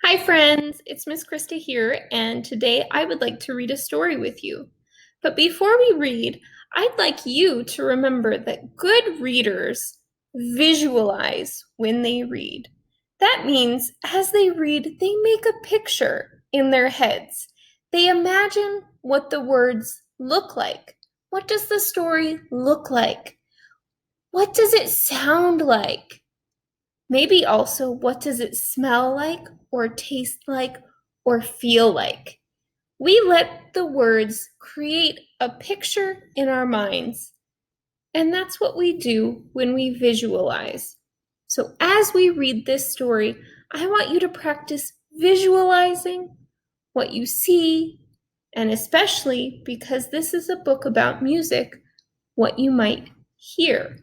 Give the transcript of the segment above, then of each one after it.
Hi, friends. It's Miss Krista here, and today I would like to read a story with you. But before we read, I'd like you to remember that good readers visualize when they read. That means as they read, they make a picture in their heads. They imagine what the words look like. What does the story look like? What does it sound like? Maybe also, what does it smell like, or taste like, or feel like? We let the words create a picture in our minds, and that's what we do when we visualize. So, as we read this story, I want you to practice visualizing what you see, and especially because this is a book about music, what you might hear.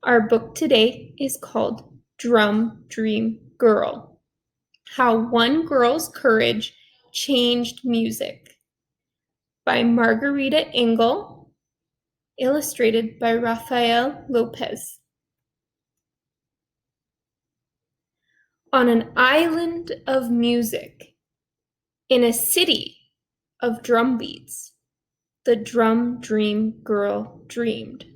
Our book today is called Drum Dream Girl: How One Girl's Courage Changed Music by Margarita Engel, illustrated by Rafael Lopez. On an island of music, in a city of drum beats, the Drum Dream Girl dreamed.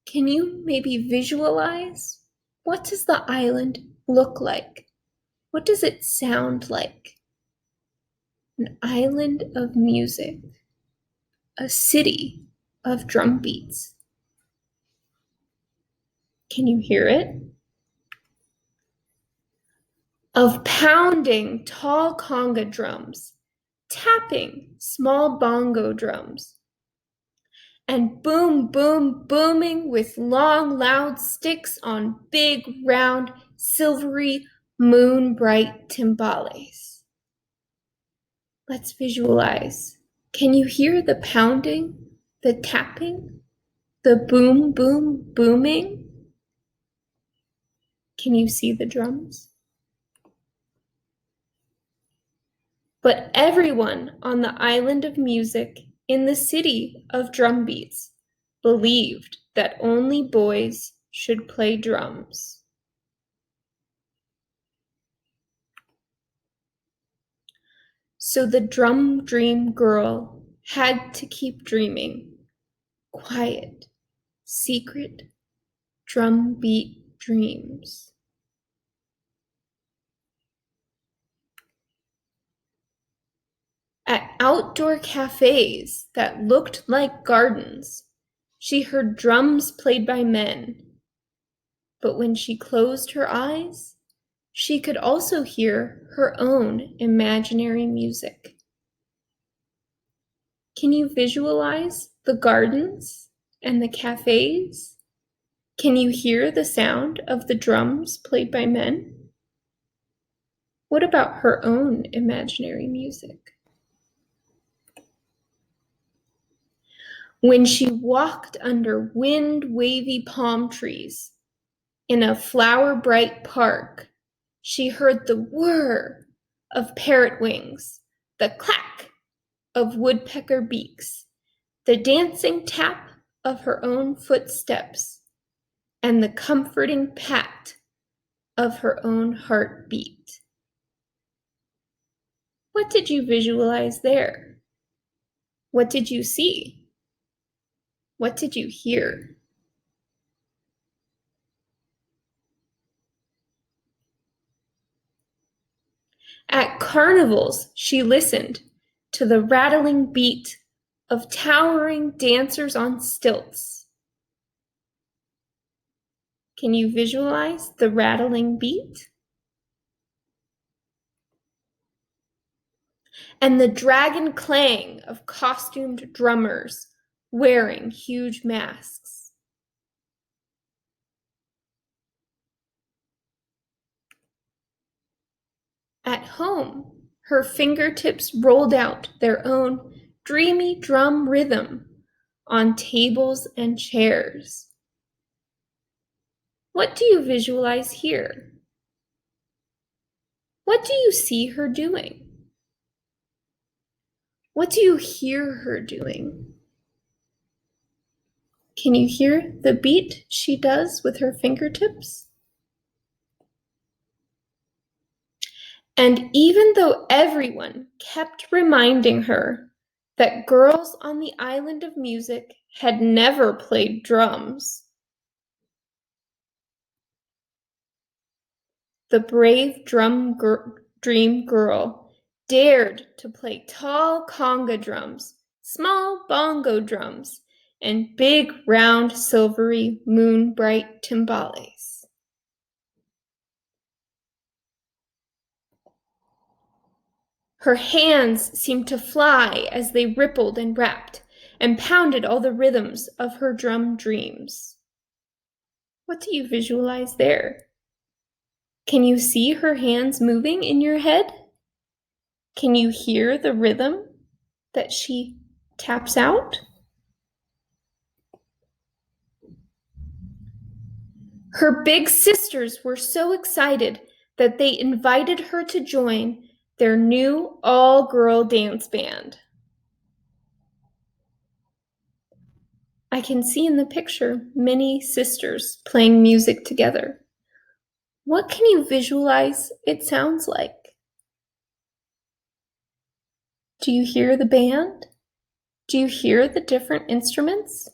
Can you maybe visualize? What does the island look like? What does it sound like? An island of music, a city of drum beats. Can you hear it? Of pounding tall conga drums, tapping small bongo drums, and boom, boom, booming with long, loud sticks on big, round, silvery, moon-bright timbales. Let's visualize. Can you hear the pounding, the tapping, the boom, boom, booming? Can you see the drums? But everyone on the island of music, in the city of drum beats, believed that only boys should play drums. So the drum dream girl had to keep dreaming. Quiet, secret, drum beat dreams. At outdoor cafes that looked like gardens, she heard drums played by men. But when she closed her eyes, she could also hear her own imaginary music. Can you visualize the gardens and the cafes? Can you hear the sound of the drums played by men? What about her own imaginary music? When she walked under wind-wavy palm trees in a flower-bright park, she heard the whir of parrot wings, the clack of woodpecker beaks, the dancing tap of her own footsteps, and the comforting pat of her own heartbeat. What did you visualize there? What did you see? What did you hear? At carnivals, she listened to the rattling beat of towering dancers on stilts. Can you visualize the rattling beat? And the dragon clang of costumed drummers wearing huge masks. At home, her fingertips rolled out their own dreamy drum rhythm on tables and chairs. What do you visualize here? What do you see her doing? What do you hear her doing? Can you hear the beat she does with her fingertips? And even though everyone kept reminding her that girls on the island of music had never played drums, the brave dream girl dared to play tall conga drums, small bongo drums, and big round silvery moon-bright timbales. Her hands seemed to fly as they rippled and rapped and pounded all the rhythms of her drum dreams. What do you visualize there? Can you see her hands moving in your head? Can you hear the rhythm that she taps out? Her big sisters were so excited that they invited her to join their new all-girl dance band. I can see in the picture many sisters playing music together. What can you visualize it sounds like? Do you hear the band? Do you hear the different instruments?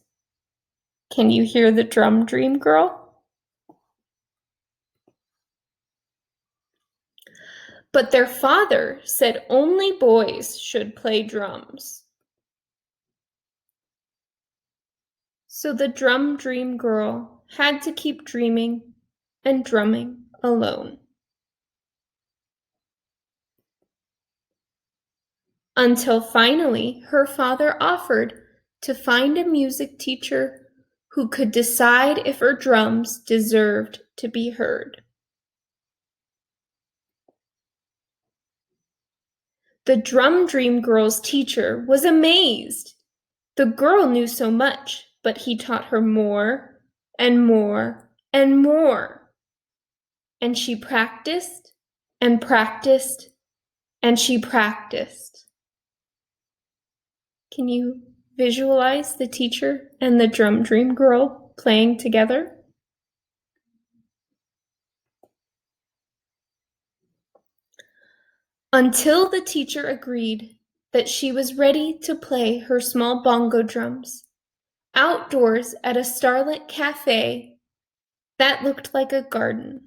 Can you hear the drum dream girl? But their father said only boys should play drums. So the drum dream girl had to keep dreaming and drumming alone. Until finally her father offered to find a music teacher who could decide if her drums deserved to be heard. The drum dream girl's teacher was amazed. The girl knew so much, but he taught her more and more and more. And she practiced and practiced and she practiced. Can you visualize the teacher and the drum dream girl playing together? Until the teacher agreed that she was ready to play her small bongo drums outdoors at a starlit cafe that looked like a garden.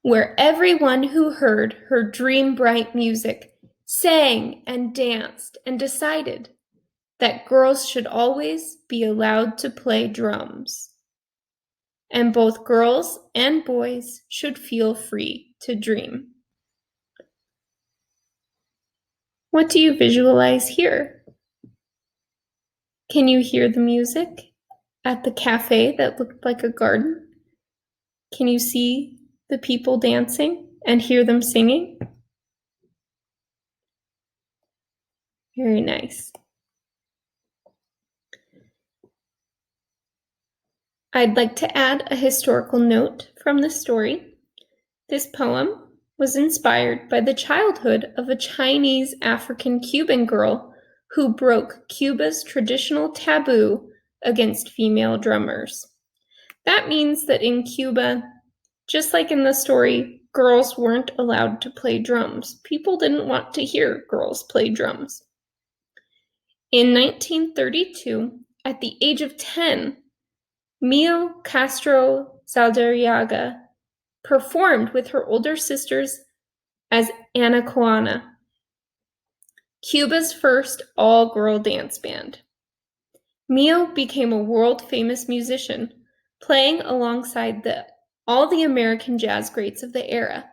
Where everyone who heard her dream-bright music sang and danced and decided that girls should always be allowed to play drums. And both girls and boys should feel free to dream. What do you visualize here? Can you hear the music at the cafe that looked like a garden? Can you see the people dancing and hear them singing? Very nice. I'd like to add a historical note from the story. This poem was inspired by the childhood of a Chinese African Cuban girl who broke Cuba's traditional taboo against female drummers. That means that in Cuba, just like in the story, girls weren't allowed to play drums. People didn't want to hear girls play drums. In 1932, at the age of 10, Mio Castro Zaldariaga performed with her older sisters as Anacoana, Cuba's first all-girl dance band. Mio became a world-famous musician, playing alongside all the American jazz greats of the era.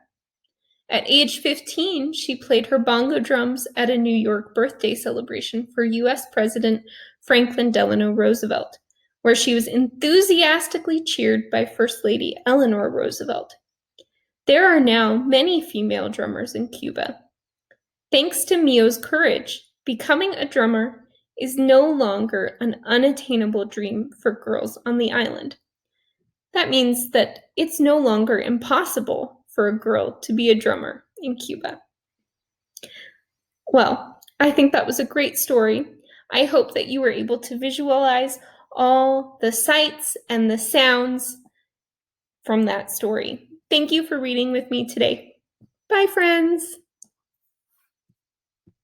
At age 15, she played her bongo drums at a New York birthday celebration for U.S. President Franklin Delano Roosevelt, where she was enthusiastically cheered by First Lady Eleanor Roosevelt. There are now many female drummers in Cuba. Thanks to Mio's courage, becoming a drummer is no longer an unattainable dream for girls on the island. That means that it's no longer impossible for a girl to be a drummer in Cuba. Well, I think that was a great story. I hope that you were able to visualize all the sights and the sounds from that story. Thank you for reading with me today. Bye, friends.